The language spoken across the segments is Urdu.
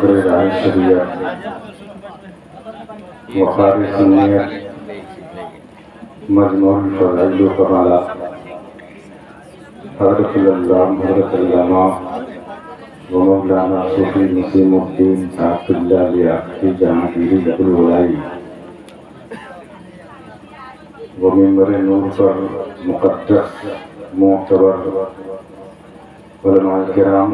صدر رائے شریعت وقار سنیت مجموع الفضائل و کمالات حضرت العلامہ حضرت علامہ و مولانا صوفی نسیم الدین صاحب اللہ لیاقتی جہانگیری الولائی و ممبر نور پر مقدس معتبر علماء کرام،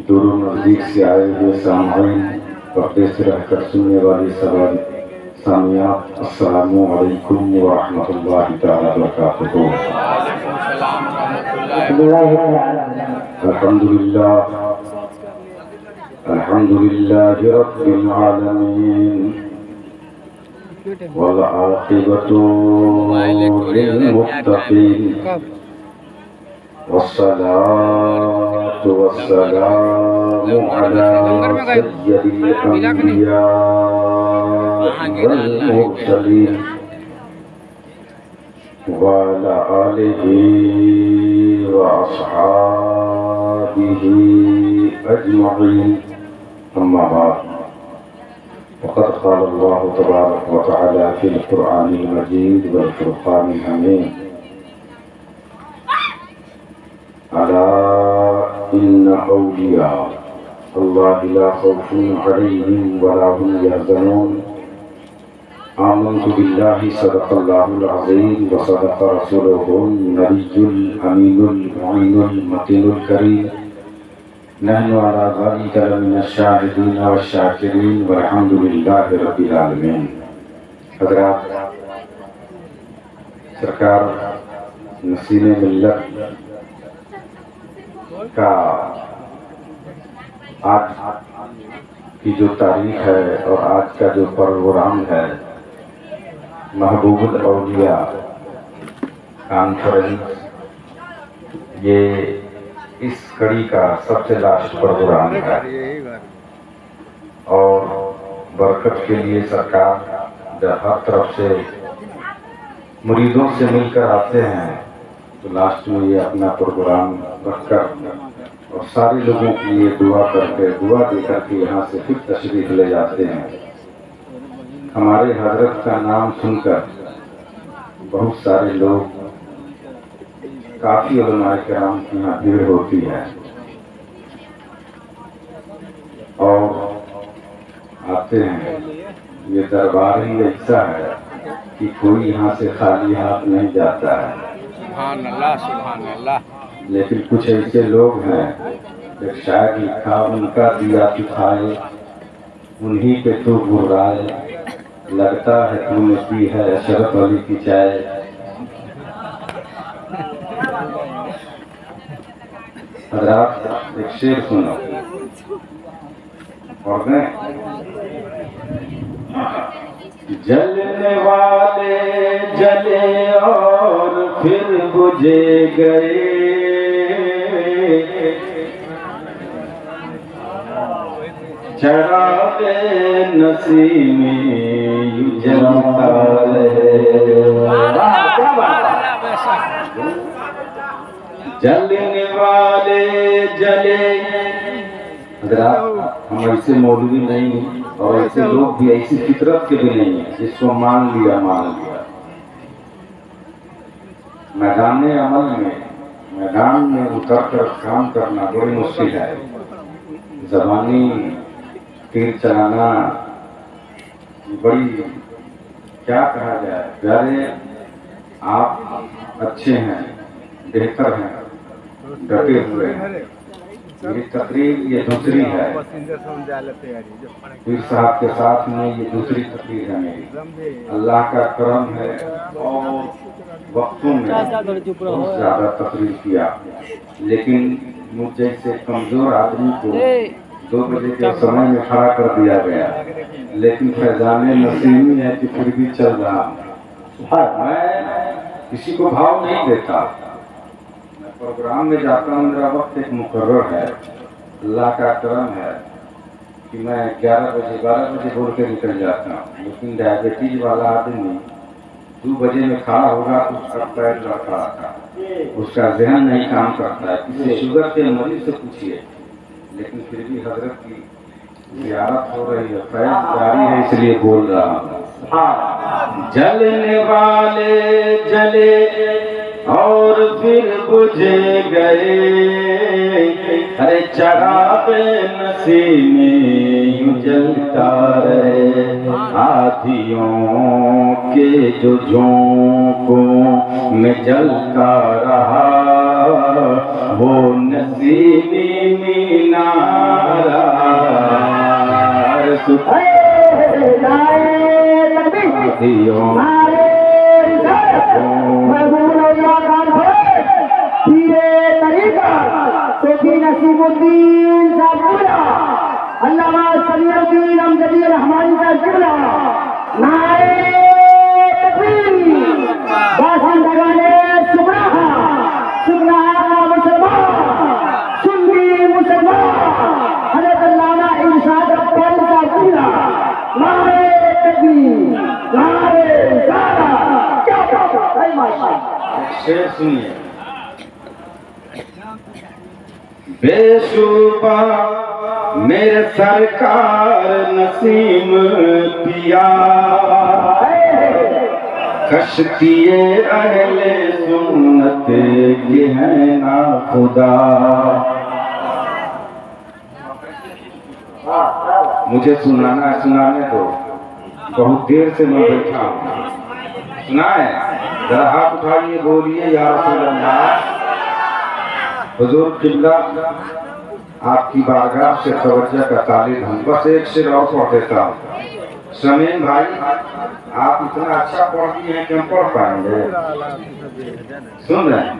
دور و نزدیک سے آئے ہوئے سامعین، پردے سے رہ کر سننے والی سامعات، السلام علیکم ورحمۃ اللہ تعالی وبرکاتہ۔ الحمدللہ رب العالمین والعاقبۃ للمتقین والصلاة والسلام على سيد الأنبياء والمرسلين وعلى آله وأصحابه أجمعين، أما بعد، وقد قال الله تبارك وتعالى في القرآن المجيد والفرقان الحميد: ألا إن أولياء الله لا خوف عليهم ولا هم يحزنون. آمنت بالله صدق الله العظيم وصدق رسوله النبي الأمين المعين المتين الكريم. نحن على ذلك لمن الشاهدين والشاكرين والحمد لله رب العالمين. حضرات، سرکار نسیم ملت کا آج کی جو تاریخ ہے اور آج کا جو پروگرام ہے، محبوب الاولیاء کانفرنس، یہ اس کڑی کا سب سے لاسٹ پروگرام ہے، اور برکت کے لیے سرکار جب ہر طرف سے مریدوں سے مل کر آتے ہیں تو لاسٹ میں یہ اپنا پروگرام رکھ کر اور سارے لوگوں کے لیے دعا دے کر کے یہاں سے پھر تشریف لے جاتے ہیں۔ ہمارے حضرت کا نام سن کر بہت سارے لوگ، کافی علماء کرام کی یہاں بھیڑ ہوتی ہے اور آتے ہیں۔ یہ دربار ہی ایسا ہے کہ کوئی یہاں سے خالی ہاتھ نہیں جاتا ہے۔ سبحان اللہ، سبحان اللہ۔ لیکن کچھ ایسے لوگ ہیں کہ شاید لکھا ان کا دیا تو کھائے، انہی پہ تو برائے، لگتا ہے تو نے پی ہے اشرف علی کی چائے۔ حضرات، ایک شعر سنو اور میں جلنے والے جلے اور پھر بجھے گئے، چراغ نسیمی جلتا رہے۔ جلنے والے جلے۔ حضرات، ہم ایسے مولوی نہیں ہیں اور ایسے لوگ بھی ایسی فطرت کے بھی نہیں ہیں جس کو مان لیا۔ میدان عمل میں، میدان میں اتر کر کام کرنا بڑی مشکل ہے۔ زبانی تیر چلانا بڑی، کیا کہا جائے، پیارے آپ اچھے ہیں، بہتر ہیں، ڈٹے ہوئے ہیں۔ میری تقریر یہ دوسری ہے، پیر صاحب کے ساتھ میں یہ دوسری تقریر ہے میری۔ اللہ کا کرم ہے اور وقتوں میں بہت زیادہ تقریر کیا، لیکن مجھ جیسے کمزور آدمی کو 2 بجے کے سمے میں کھڑا کر دیا گیا، لیکن فیضان نسیمی ہے کہ پھر بھی چل رہا ہوں۔ میں کسی کو بھاؤ نہیں دیتا، پروگرام میں جاتا ہوں، میرا وقت ایک مقرر ہے۔ اللہ کا کرم ہے کہ میں 11 بجے 12 بجے بول کے نکل جاتا ہوں، لیکن ڈائبٹیز والا آدمی 2 بجے میں کھڑا ہوگا تو اس کا پیر لڑکا آتا ہے، اس کا ذہن نہیں کام کرتا ہے۔ کسی شوگر کے مریض سے پوچھیے، لیکن پھر بھی حضرت کی زیارت ہو رہی ہے، فیض جاری ہے، اس لیے بول رہا ہوں۔ جلنے والے جلے اور پھر بجھ گئے، ارے چراغ نسیم یوں جلتا رہے، آدھیوں کے جو جھونکوں میں جلتا رہا، وہ نسیمی مینارہ نصیب الدین صاحب علامہ سمیر الدین امجدی رحمانی کا جملہ نعرہ تکبیر باشندگان سبحہ سبحہ مسلمان سنی مسلمان حضرت علامہ ارشاد ربانی کا جملہ نعرہ تکبیر نعرہ رسالت کیا بات ہے ماشاءاللہ۔ شعر سنیے۔ بے شبہ میرے سرکار نسیم پیا، کشتی اہل سنت کے ہیں نا خدا۔ مجھے سنانے دو، بہت دیر سے میں بیٹھا ہوں، سنائے ذرا ہاتھ اٹھائیے، بولیے یا رسول اللہ۔ حضور قبلہ آپ کی بارگاہ سے توجہ کا طالب ہوں، بس ایک شعر اور پڑھ دیتا ہوں۔ شمین بھائی آپ اتنا اچھا پڑھتی ہیں کہ ہم پڑھ پائیں گے؟ سن رہے ہیں؟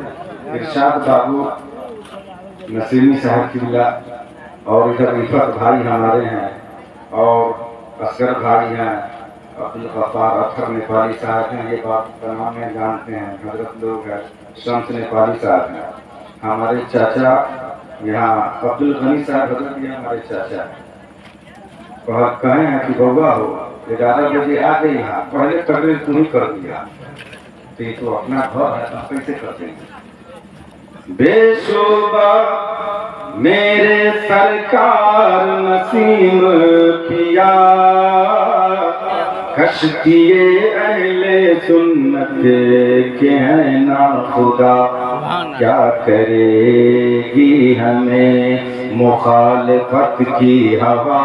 ارشاد بابو نسیمی صاحب قبلہ اور ادھر رفت بھائی ہمارے ہیں اور اصغر بھائی ہیں، عبدالغفار اطہر نیپالی صاحب ہیں، یہ بات تمام میں جانتے ہیں، حضرت لوگ ہیں، شمس نیپالی صاحب ہیں، ہمارے چاچا یہاں عبدالغنی صاحب حضرت یہ ہمارے چاچا کہیں ہیں کہ بوا ہو 11 بجے آ گئی، یہاں پہلے تقریر تمہیں کر دیا، تو یہ تو اپنا گھر ہے، ہم کیسے کر دیں گے؟ بے شبہ میرے سرکار نسیم پیا، کشتی اہل سنت کے ہیں نا خدا، کیا کرے گی ہمیں مخالفت کی ہوا،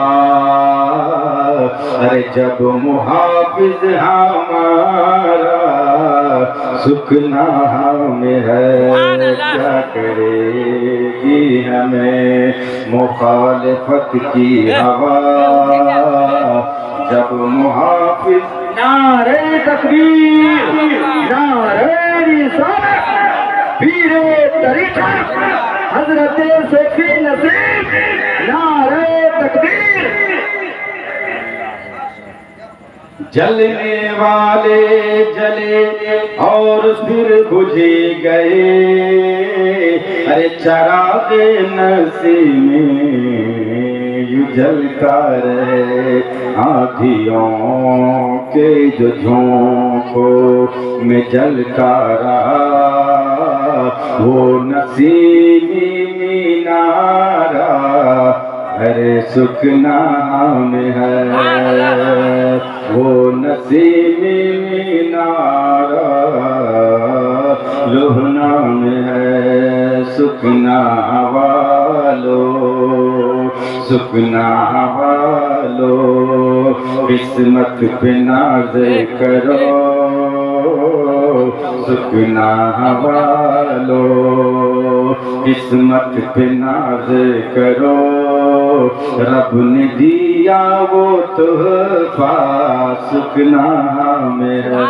ارے جب محافظ ہمارا سکنا ہمیں ہے، کیا کرے گی ہمیں مخالفت کی ہوا، جب محافظ۔ نعرہ تکبیر نعرہ رسالت پیر طریقت حضرت صوفی نصیب نعرہ تکبیر۔ جلنے والے جلے اور پھر بجھ گئے، ارے چراغ نسیم یوں جلتا رہے، آندھیوں کے جو جھونکوں میں جلتا رہا، وہ نسیمی مینارہ ارے سکنا میں ہے، وہ نسیمی مینارہ لبنا میں ہے، سکنا والو سکنا والو قسمت پہ ناز کرو، سکنا والو قسمت پہ ناز کرو، رب نے دیا وہ تحفہ سکنا میں ہے۔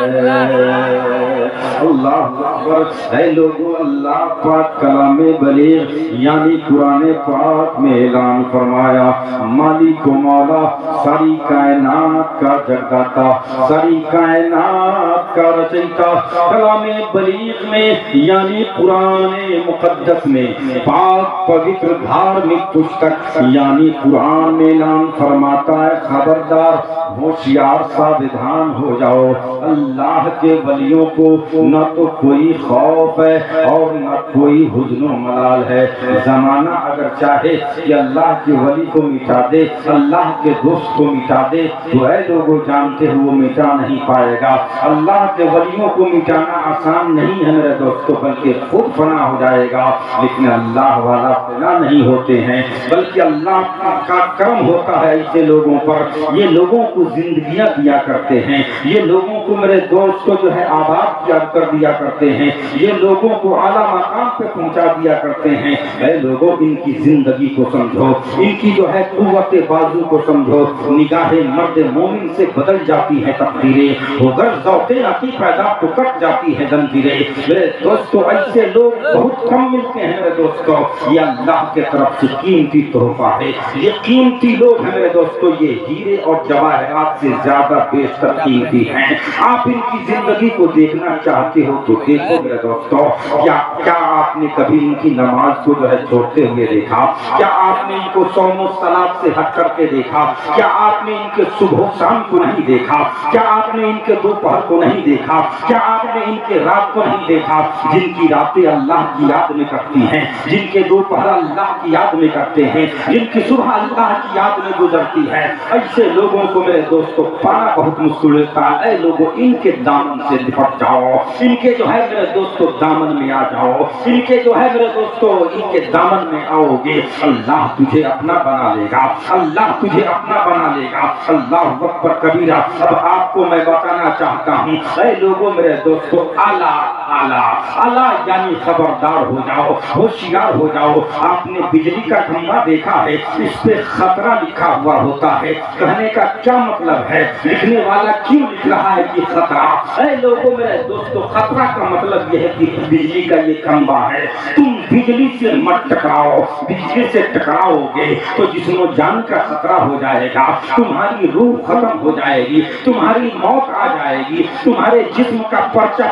اللہ اکبر۔ اے لوگو، اللہ پاک کلام بلیغ یعنی قرآن پاک میں اعلان فرمایا، مالک و مولا ساری کائنات کا جگداتا، ساری کائنات کا رچیتا، کلام بلیغ میں یعنی قرآن مقدس میں، پاک پوتر دھارمک پستک یعنی قرآن میں اعلان فرماتا ہے، خبردار ہوشیار ساودھان ہو جاؤ، اللہ کے ولیوں کو نہ تو کوئی خوف ہے اور نہ کوئی حزن و ملال ہے۔ زمانہ اگر چاہے کہ اللہ کے ولی کو مٹا دے، اللہ کے دوست کو مٹا دے، تو اے لوگوں جانتے ہیں وہ مٹا نہیں پائے گا۔ اللہ کے ولیوں کو مٹانا آسان نہیں ہے میرے دوستوں، بلکہ خود فنا ہو جائے گا۔ لیکن اللہ والا فنا نہیں ہوتے ہیں، بلکہ اللہ کا کرم ہوتا ہے ایسے لوگوں پر۔ یہ لوگوں کو زندگیاں دیا کرتے ہیں، یہ لوگوں کو میرے دوست کو جو ہے آباد کر دیا کرتے ہیں، یہ لوگوں کو اعلیٰ مقام پہ پہنچا دیا کرتے ہیں۔ اے لوگوں ان کی زندگی کو سمجھو، ان کی جو ہے قوت بازو کو سمجھو۔ نگاہ مرد مومن سے بدل جاتی ہے تقدیریں، اگر ذوق عقی پیدا تو کٹ جاتی ہے زنجیریں۔ میرے دوستو ایسے لوگ بہت کم ملتے ہیں میرے دوستو، یہ اللہ کے طرف سے قیمتی تحفہ ہے۔ یہ قیمتی لوگ ہیں میرے دوستو، یہ ہیرے اور جواہرات سے زیادہ بیشتر قیمتی ہیں۔ آپ ان کی زندگی کو دیکھنا چاہتے ہو تو دیکھو میرے دوستو، کیا آپ نے کبھی ان کی نماز کو جو ہے چھوڑتے ہوئے دیکھا؟ کیا آپ نے ان کو صوم و صلاۃ سے ہٹ کر کے دیکھا؟ کیا آپ نے ان کے صبح و شام کو نہیں دیکھا؟ کیا آپ نے ان کے دوپہر کو نہیں دیکھا؟ کیا آپ نے ان کے رات کو نہیں دیکھا؟ جن کی راتیں اللہ کی یاد میں کٹتی ہیں، جن کے دوپہر اللہ کی یاد میں کٹتے ہیں، جن کی صبح اللہ کی یاد میں گزرتی ہے، ایسے لوگوں کو میرے دوستو پانا بہت مشکل ہوتا ہے۔ اے لوگوں ان کے دامن سے لپٹ جاؤ، ان کے جو ہے میرے دوستو دامن میں آ جاؤ، ان کے جو ہے میرے دوستو ان کے دامن میں آؤ گے، اللہ تجھے اپنا بنا لے گا، اللہ تجھے اپنا بنا لے گا۔ اللہ اکبر کبیرہ۔ اب آپ کو میں بتانا چاہتا ہوں اے لوگوں میرے دوستو، اعلیٰ اعلیٰ اعلیٰ یعنی خبردار ہو جاؤ، ہوشیار ہو جاؤ۔ آپ نے بجلی کا کھمبا دیکھا ہے، اس پہ خطرہ لکھا ہوا ہوتا ہے، کہنے کا کیا مطلب ہے؟ لکھنے والا کیوں لکھ رہا ہے کہ خطرہ؟ اے لوگوں میرے دوستو خطرہ کا مطلب یہ ہے کہ بجلی کا یہ کھمبا ہے، تم بجلی سے مت ٹکراؤ، بجلی سے ٹکراؤ گے تو جسم و جان کا خطرہ ہو جائے گا، تمہاری روح ختم ہو جائے گی، تمہاری موت آ جائے گی، تمہارے جسم کا پرچہ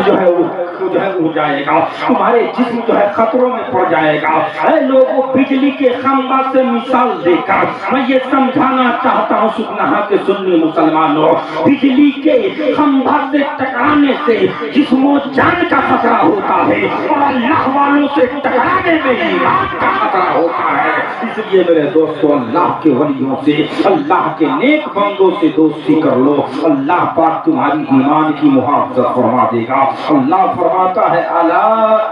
جو ہے اڑ جائے گا، تمہارے جسم جو ہے خطروں میں پڑ جائے گا۔ اے لوگوں بجلی کے کھمبا سے مثال دے کر میں یہ سمجھانا چاہتا ہوں سننا کے سنی مسلمانوں، بجلی کے کھمبا سے ٹکرانے سے جسم و جان کا خطرہ ہوتا ہے اور اللہ والوں سے ٹکرانے میں ایمان کا خطرہ ہوتا ہے۔ اس لیے میرے دوستو اللہ کے ولیوں سے، اللہ کے نیک بندوں سے دوستی کر لو، اللہ پاک تمہاری ایمان کی محافظت فرما دے گا۔ اللہ فرماتا ہے الا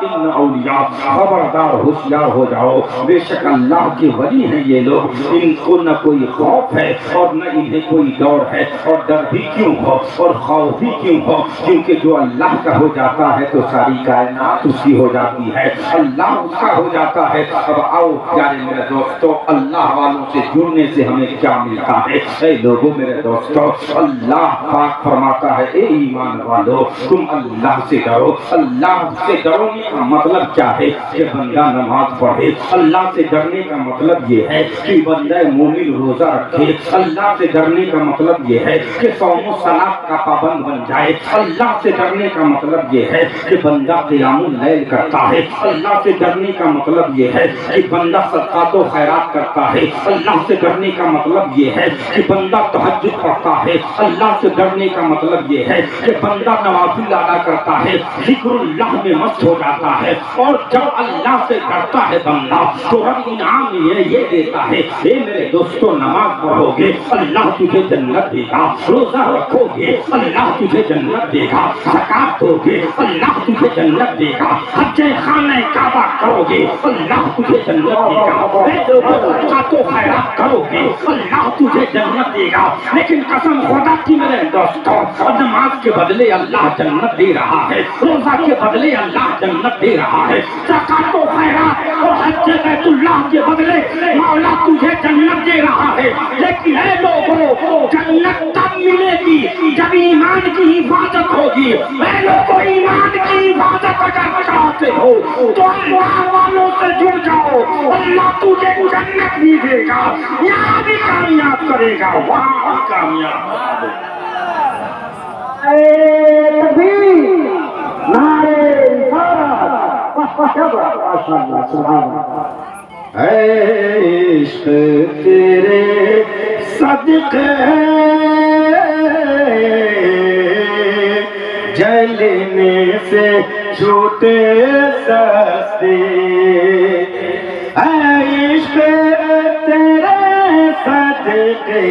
ان اولیاء، خبردار ہوشیار ہو جاؤ، بے شک اللہ کے ولی ہیں یہ لوگ، ان کو نہ کوئی خوف ہے اور نہ انہیں کوئی ڈر ہے، اور ڈر بھی کیوں ہو اور خوف بھی کیوں ہو، کیونکہ جو اللہ کا ہو جاتا ہے تو ساری کائنات اس کی ہو جاتی ہے، اللہ اس کا ہو جاتا ہے۔ اب آؤ پیارے میرے دوستو، اللہ والوں سے جڑنے سے ہمیں کیا ملتا ہے؟ اے لوگوں میرے دوستو، اللہ پاک فرماتا ہے اے ایمان والو تم اللہ سے ڈرو۔ اللہ سے ڈرنے کا مطلب کیا ہے کہ بندہ نماز پڑھے، اللہ سے ڈرنے کا مطلب یہ ہے کہ بندہ مومن روزہ رکھے، اللہ سے ڈرنے کا مطلب یہ ہے کہ صوم و صلاۃ کا پابند بن جائے، اللہ سے ڈرنے کا مطلب یہ ہے کہ بندہ قیام اللیل کرتا ہے، اللہ سے ڈرنے کا مطلب یہ ہے کہ بندہ صدقات و خیرات کرتا ہے، اللہ سے ڈرنے کا مطلب یہ ہے کہ بندہ تہجد پڑھتا ہے، اللہ سے ڈرنے کا مطلب یہ ہے کہ بندہ نوافل ادا کرتا ہے، ذکر اللہ میں مست ہو جاتا ہے۔ اور جب اللہ سے ڈرتا ہے بندہ تو رب انعام یہ دیتا ہے، اے میرے دوستو نماز پڑھو گے اللہ تجھے جنت دے گا، روزہ رکھو گے اللہ تجھے جنت دے گا، زکات دو گے اللہ تجھے جنت دے گا، حج خانہ کعبہ کرو گے اللہ تجھے جنت دے گا، اے لوگوں صدقات و خیرات کرو گے اللہ تجھے جنت دے گا۔ لیکن قسم خدا کی میرے دوستو، نماز کے بدلے اللہ جنت دے رہا ہے، روزہ کے بدلے اللہ جنت دے رہا ہے، زکات و خیرات اور حج بیت اللہ کے بدلے مولا تجھے جنت دے رہا ہے۔ لیکن اے لوگوں جنت تب ملے گی جب ایمان کی حفاظت ہوگی۔ اے لوگوں ایمان کی حفاظت اگر چاہتے ہو تو اللہ والوں سے جڑ جاؤ، اللہ تجھے جنت بھی دے گا، یہاں بھی کامیاب کرے گا، وہاں بھی کامیاب کرے گا۔ تکبیر، نعرے رسالت، ماشاءاللہ سبحان اللہ۔ اے عشق تیرے صدقے جیسے جلنے سے چھوٹے سستے اے عشق تیرے صدقے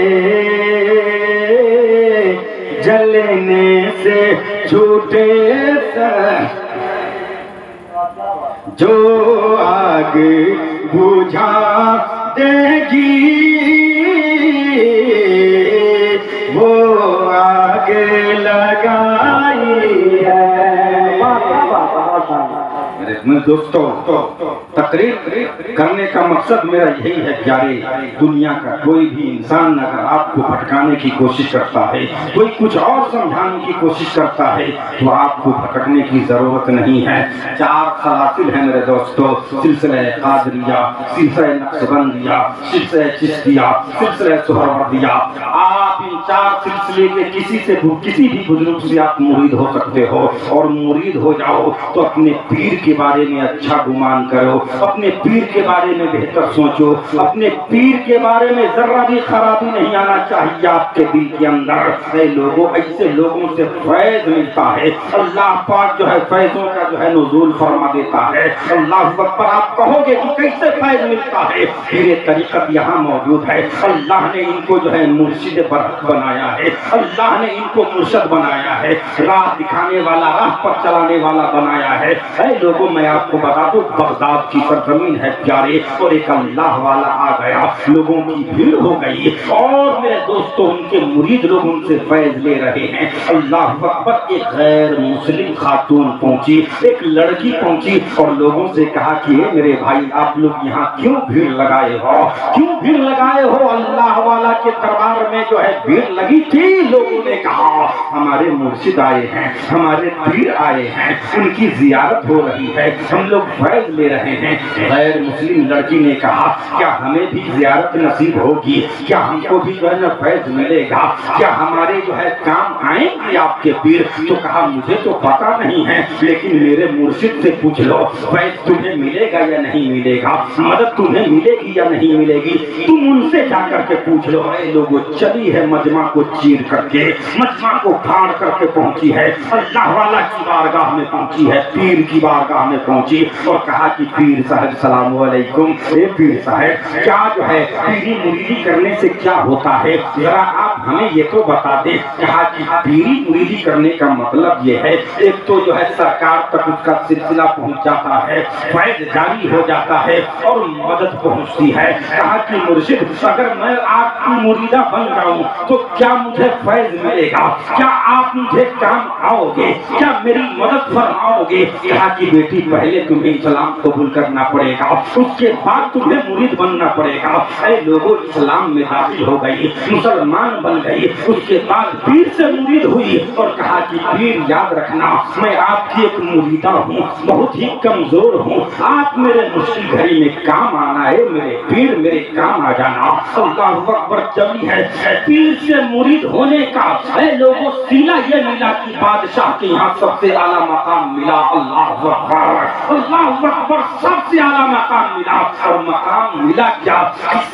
جلنے سے چھوٹے سستے جو آگ بجھا دے گی وہ آگ لگائی ہے۔ میرے دوستو تقریر کرنے کا مقصد میرا یہی ہے پیارے، دنیا کا کوئی بھی انسان اگر آپ کو بھٹکانے کی کوشش کرتا ہے، کوئی کچھ اور سمجھانے کی کوشش کرتا ہے تو آپ کو بھٹکنے کی ضرورت نہیں ہے۔ 4 سلاسل ہیں میرے دوستو، سلسلہ قادریہ، سلسلہ نقشبندیہ، سلسلہ چشتیہ، سلسلہ سہروردیہ۔ آپ ان 4 سلسلے کے کسی بھی بزرگ سے آپ مرید ہو سکتے ہو، اور مرید ہو جاؤ تو اپنے پیر کے بارے میں اچھا گمان کرو، اپنے پیر کے بارے میں بہتر سوچو، اپنے پیر کے بارے میں ذرہ بھی خرابی نہیں آنا چاہیے آپ کے دل کے اندر۔ اے لوگوں، ایسے لوگوں سے فیض ملتا ہے، اللہ پاک جو ہے فیضوں کا جو ہے نزول فرما دیتا ہے۔ اللہ اکبر، آپ کہو گے کہ کیسے فیض ملتا ہے؟ پیر طریقت یہاں موجود ہے، اللہ نے ان کو جو ہے مرشد برحق بنایا ہے، اللہ نے ان کو مرشد بنایا ہے، راہ دکھانے والا، راہ پر چلانے والا بنایا ہے۔ اے لوگوں، میں آپ کو بتا دوں، بغداد کی سرزمین ہے پیارے، اور ایک اللہ والا آ گیا، لوگوں کی بھیڑ ہو گئی، اور میرے دوستوں ان کے مرید لوگ ان سے فیض لے رہے ہیں۔ اللہ اکبر، ایک غیر مسلم خاتون پہنچی، ایک لڑکی پہنچی، اور لوگوں سے کہا کہ اے میرے بھائی، آپ لوگ یہاں کیوں بھیڑ لگائے ہو؟ کیوں بھیڑ لگائے ہو؟ اللہ والا کے دربار میں جو ہے بھیڑ لگی تھی۔ لوگوں نے کہا ہمارے مرشد آئے ہیں، ہمارے پیر آئے ہیں، ان کی زیارت ہو رہی ہے، ہم لوگ فیض لے رہے ہیں۔ غیر مسلم لڑکی نے کہا کیا ہمیں بھی زیارت نصیب ہوگی؟ کیا ہم کو بھی جو ہے نا فیض ملے گا؟ کیا ہمارے جو ہے کام آئیں گے آپ کے پیر؟ تو کہا مجھے تو پتا نہیں ہے، لیکن میرے مرشد سے پوچھ لو، فیض تمہیں ملے گا یا نہیں ملے گا؟ مدد تمہیں ملے گی یا نہیں ملے گی؟ تم ان سے جا کر کے پوچھ لو۔ اے لوگوں، چلی ہے مجمع کو چیر کر کے، مجمع کو پھاڑ کر کے پہنچی ہے، اللہ والا کی بارگاہ میں پہنچی ہے، پیر کی بارگاہ میں پہنچی، اور کہا کہ پیر صاحب السلام علیکم، اے پیر صاحب کیا جو ہے پیری مریدی کرنے سے کیا ہوتا ہے؟ ذرا آپ ہمیں یہ تو بتا دیں۔ کہا کہ پیری مریدی کرنے کا مطلب یہ ہے، ایک تو جو ہے سرکار تک اس کا سلسلہ پہنچ جاتا ہے، فیض جاری ہو جاتا ہے، اور مدد پہنچتی ہے۔ کہا کہ مرشد اگر میں آپ کی مریدہ بن جاؤں تو کیا مجھے فیض ملے گا؟ کیا آپ مجھے کام آؤ گے؟ کیا میری مدد فرماؤ گے؟ کہا کہ بیٹی پہلے تمہیں اسلام قبول کرنا پڑے گا، اس کے بعد تمہیں مرید بننا پڑے گا۔ اے لوگوں، اسلام میں داخل ہو گئی، مسلمان بن گئی، اس کے بعد پیر سے مرید ہوئی، اور کہا کہ پیر یاد رکھنا میں آپ کی ایک مریدہ ہوں، بہت ہی کمزور ہوں، آپ میرے مشکل گھڑی میں کام آنا ہے، میرے پیر میرے کام آ جانا۔ اللہ اکبر، جبھی ہے پیر سے مرید ہونے کا اے لوگوں سیلا یہ ملا کہ بادشاہ کے یہاں سب سے اعلیٰ مقام ملا۔ اللہ اکبر، اللہ اکبر، سب سے اعلیٰ مقام ملا، اور مقام ملا کیا؟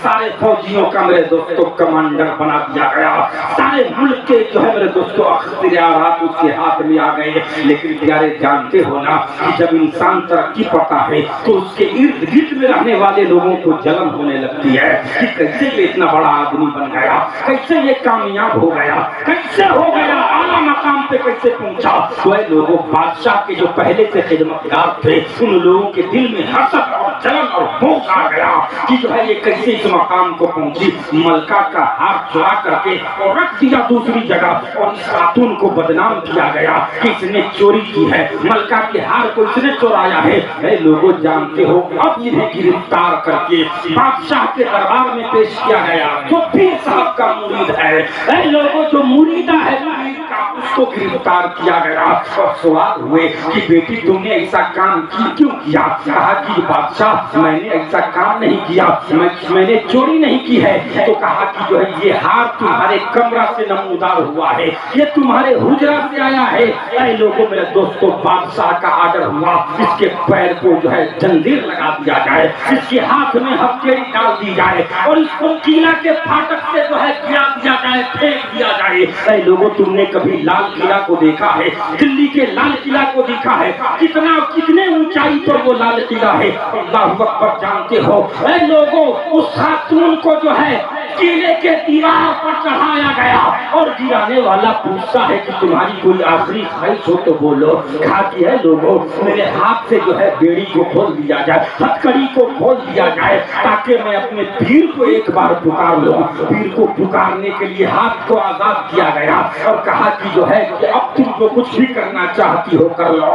سارے فوجیوں کا میرے دوستوں کمانڈر بنا دیا گیا، سارے ملک کے جو ہے میرے دوستوں اختیارات اس کے ہاتھ میں آ گئے۔ لیکن پیارے جانتے ہو نا کہ جب انسان ترقی پاتا ہے تو اس کے ارد گرد میں رہنے والے لوگوں کو جلن ہونے لگتی ہے کہ کیسے یہ اتنا بڑا آدمی بن گیا، کیسے یہ کامیاب ہو گیا، کیسے ہو گیا، اعلیٰ مقام پہ کیسے پہنچا؟ تو اے لوگوں، بادشاہ کے جو پہلے سے خدمتگار تھے ان لوگوں کے دل میں حسد اور جلن اور بغض آ گیا کہ جو ہے یہ کیسے اس مقام کو پہنچی۔ ملکہ کا ہار چرا کر کے اور رکھ دیا دوسری جگہ، اور اس خاتون کو بدنام کیا گیا کہ اس نے چوری کی ہے، ملکہ کے ہار کو اس نے چورایا ہے۔ اے لوگوں، جانتے ہو اب انہیں گرفتار کر کے بادشاہ کے دربار میں پیش کیا گیا، جو پیر صاحب کا مرید ہے۔ اے لوگوں، جو مریدہ ہے پیر کا، اس کو گرفتار کیا گیا، اور سوال ہوئے کہ بیٹی تم نے ایسا کام کیوں کیا؟ کہا کہ بادشاہ میں نے ایسا کام نہیں کیا، میں نے چوری نہیں کی ہے۔ تو کہا کہ جو ہے یہ ہار تمہارے کمرہ سے نمودار ہوا ہے، یہ تمہارے حجرہ سے آیا ہے۔ اے لوگوں، میرے دوستوں، بادشاہ کا آرڈر ہوا اس کے پیر کو جو ہے زنجیر لگا دیا جائے، اس کے ہاتھ میں ہتھیلی ڈال دی جائے، اور اس کو قلعہ کے پھاٹک سے جو ہے گرا دیا جائے، پھینک دیا جائے۔ اے لوگوں، تم نے کبھی لال لال قلعہ کو دیکھا ہے، دلی کے لال قلعہ کو دیکھا ہے، کتنے اونچائی پر وہ لال قلعہ ہے۔ اللہ اکبر، جانتے ہو اے لوگوں، اس خاتون کو جو ہے قلعے کے دیوار پر چڑھایا گیا اور گرانے والا پوچھتا ہے کہ تمہاری کوئی آخری خواہش ہو تو بولو۔ کہتی ہے لوگوں، میرے ہاتھ سے جو ہے بیڑی کو کھول دیا جائے، ہتھکڑی کو کھول دیا جائے، تاکہ میں اپنے پیر کو ایک بار پکار لوں۔ پیر کو پکارنے کے لیے ہاتھ کو آزاد کیا گیا اور کہا کہ جو ہے کہ اب تم کو کچھ بھی کرنا چاہتی ہو کر لو۔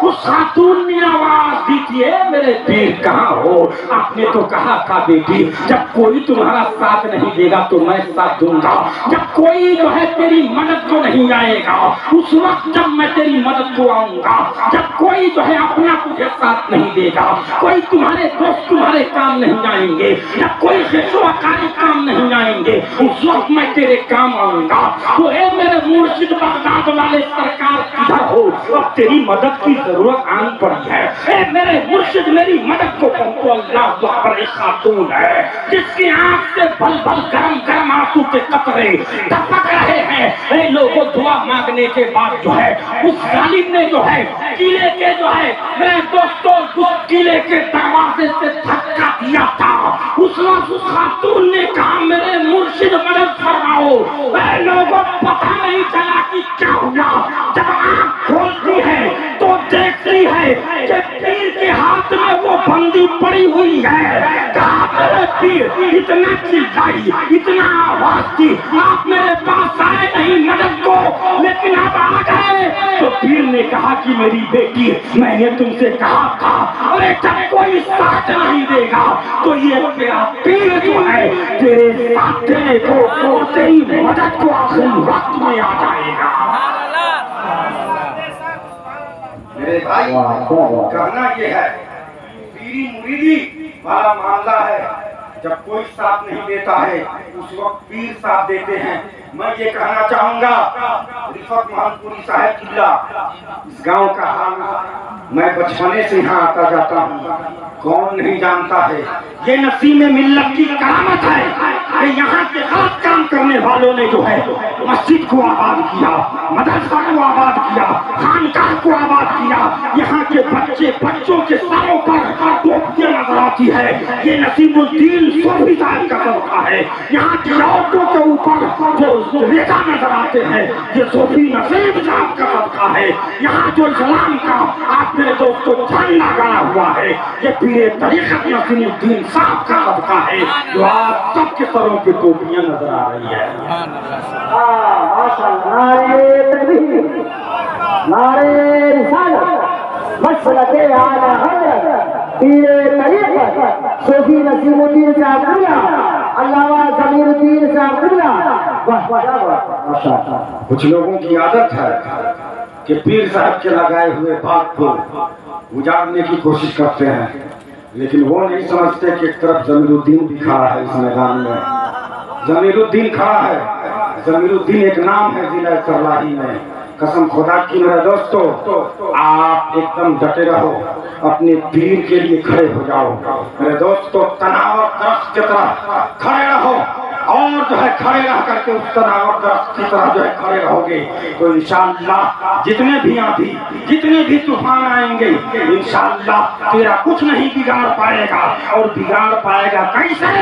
اس خاتون نے آواز دی تھی، اے میرے پیر کہاں ہو؟ آپ نے تو کہا تھا بیٹی، جب کوئی تمہارا ساتھ نہیں دے گا تو میں ساتھ دوں گا، جب کوئی جو ہے تیری مدد کو نہیں آئے گا اس وقت جب میں تیری مدد کو آؤں گا، جب کوئی جو ہے اپنا تجھے ساتھ نہیں دے گا، کوئی تمہارے دوست تمہارے کام نہیں آئیں گے، جب کوئی خیشوکاری کام نہیں آئیں گے، اس وقت میں تیرے کام آؤں گا۔ تو اے میرے مرشد بغداد والے سرکار کدھر ہو؟ اب تیری مدد کی ضرورت آن پڑی ہے، اے میرے مرشد میری مدد کو پہنچو۔ اللہ اکبر، ایک خاتون ہے جس کی آنکھ سے بل بل گرم گرم آنسو کے قطرے ٹپک رہے ہیں۔ اے لوگوں، دعا مانگنے کے بعد جو ہے اس ظالم نے جو ہے قلعے کے جو ہے میرے دوستوں اس قلعے کے دروازے سے دھکا دیا تھا۔ اس وقت اس خاتون نے کہا میرے مرشد مدد فرماؤ۔ اے لوگوں، پتہ نہیں چلا کہ کیا ہوا۔ جب آنکھ کھولتی ہے تو دیکھتی ہے کہ پیر کے ہاتھ میں وہ بندی پڑی ہوئی ہے۔ کہا میرے پیر، اتنا چلائی، اتنا آواز دی، آپ میرے پاس آئے نہیں مدد کو، لیکن اب آ گئے۔ تو پیر نے کہا کہ میری بیٹی، میں نے تم سے کہا تھا، ارے جب کوئی ساتھ نہیں دے گا تو یہ میرا پیر جو ہے تیرے ساتھ دینے کو، تیری مدد کو آخری وقت میں آ جائے گا۔ میرے بھائی، کہنا یہ ہے پیری مریدی والا معاملہ ہے، جب کوئی ساتھ نہیں دیتا ہے اس وقت پیر ساتھ دیتے ہیں۔ میں یہ کہنا چاہوں گا، رفت محمد پوری صاحب قبلہ اس گاؤں کا حال میں بچپنے سے یہاں آتا جاتا ہوں، کون نہیں جانتا ہے۔ یہ نسیم ملت کی کرامت ہے کہ یہاں کے غلط کام کرنے والوں نے جو ہے مسجد کو آباد کیا، مدرسہ کو آباد کیا، خانقاہ کو آباد کیا۔ یہاں کے بچوں کے سروں پر ٹوپیاں نظر آتی ہے، یہ نسیم الدین صوفی صاحب کا صدقہ ہے۔ یہاں کی عورتوں کے اوپر جو ریزہ نظر آتے ہیں، یہ صوفی نسیم صاحب کا صدقہ ہے۔ یہاں جو اسلام کا آپ میرے دوستوں جھنڈا گڑا ہوا ہے، یہ پیر طریقت نسیم الدین صاحب کا صدقہ ہے، جو آپ سب کے سروں پہ ٹوپیاں نظر آ رہی ہے۔ نعرے تکبیر، نعرے رسالت، مسلک اعلی حضرت پیر طریقت صوفی نسیم الدین صاحب قبلہ، علامہ ضمیر الدین صاحب قبلہ۔ کچھ لوگوں کی عادت ہے کہ پیر صاحب کے لگائے ہوئے بات کو اجاڑنے کی کوشش کرتے ہیں، لیکن وہ نہیں سمجھتے کہ ایک طرف ضمیر الدین بھی کھڑا ہے اس میدان میں۔ ضمیر الدین کھڑا ہے، ضمیر الدین ایک نام ہے ضلع سرلاہی میں۔ قسم خدا کی میرے دوستو، آپ ایک دم ڈٹے رہو، اپنے پیر کے لیے کھڑے ہو جاؤ۔ میرے دوستو، تناور درخت کی طرح کھڑے رہو، اور جو ہے کھڑے رہ کر کے اس تناور درخت کی طرح جو ہے کھڑے رہو گے تو انشاءاللہ جتنے بھی آندھی، جتنے بھی طوفان آئیں گے، انشاءاللہ تیرا کچھ نہیں بگاڑ پائے گا۔ اور بگاڑ پائے گا کیسے؟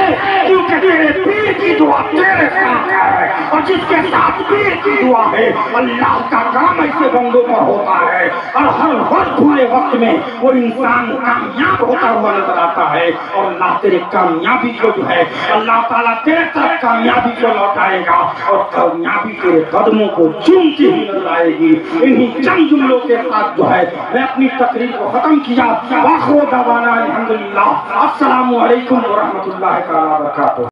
کیونکہ تیرے پیر کی دعا تیرے ساتھ ہے، اور جس کے ساتھ پیر کی دعا ہے اللہ کا کرم ایسے بندوں پر ہوتا ہے، اور ہر وقت برے وقت میں وہ انسان کامیاب ہوتا ہوا نظر آتا ہے۔ اور اللہ تیرے کامیابی کو جو ہے اللہ تعالیٰ تیرے طرف کامیابی کو لوٹائے گا، اور کامیابی تیرے قدموں کو چومتی ہوئی نظر آئے گی۔ انہی چند جملوں کے ساتھ جو ہے میں اپنی تقریر کو ختم کیا۔ وآخر دعوانا الحمدللہ، السلام علیکم ورحمۃ اللہ تعالیٰ وبرکاتہ۔